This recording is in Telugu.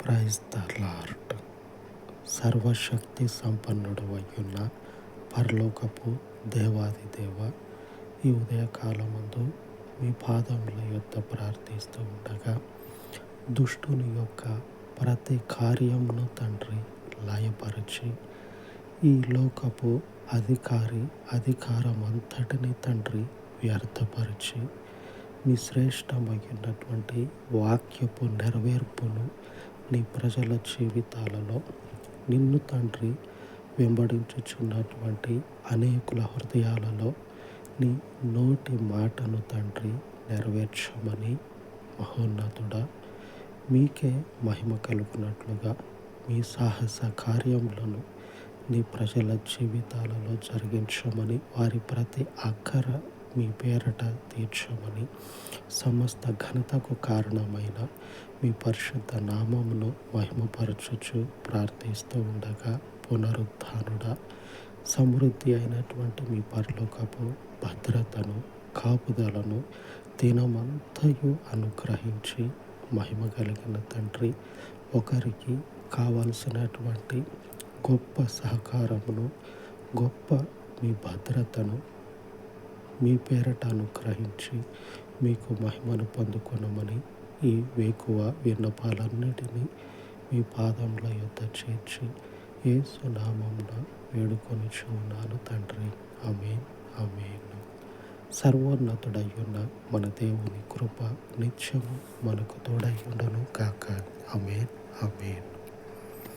Praise the lord. సర్వశక్తి సంపన్నుడు అయ్యున్న పరలోకపు దేవాది దేవ, ఈ ఉదయకాలమందు మీ పాదముల యొద్ద ప్రార్థిస్తూ ఉండగా దుష్టుని యొక్క ప్రతి కార్యమును తండ్రి లయపరిచి, ఈ లోకపు అధికారమంతటిని తండ్రి వ్యర్థపరిచి, మీ శ్రేష్టమైనటువంటి వాక్యపు నెరవేర్పును నీ ప్రజల జీవితాలలో నిన్ను తండ్రి వెంబడించుచున్నటువంటి అనేకుల హృదయాలలో నీ నోటి మాటను తండ్రి నెరవేర్చమని మహోన్నతుడా, మీకే మహిమ కలుగునట్లుగా మీ సాహస కార్యములను నీ ప్రజల జీవితాలలో జరిగించమని, వారి ప్రతి అక్కర మీ పేరట తీర్చమని, సమస్త ఘనతకు కారణమైన మీ పరిశుద్ధ నామమును మహిమపరచుచు ప్రార్థిస్తూ ఉండగా, పునరుత్థానుడా, సమృద్ధి అయినటువంటి మీ పరలోకపు భద్రతను, కాపుదలను దినమంతయు అనుగ్రహించి, మహిమ కలిగిన తండ్రి, ఒకరికి కావలసినటువంటి గొప్ప సహకారమును, గొప్ప మీ భద్రతను మీ పేరట అనుగ్రహించి మీకు మహిమను పొందుకొనమని ఈ వేకువ విన్నపాలన్నిటినీ మీ పాదముల యొద్ద చేర్చి యేసు నామమున వేడుకొనుచున్నాను తండ్రి. ఆమేన్, ఆమేన్. సర్వోన్నతుడయ్యున్న మన దేవుని కృప నిత్యము మనకు తోడై ఉండును గాక. ఆమేన్, ఆమేన్.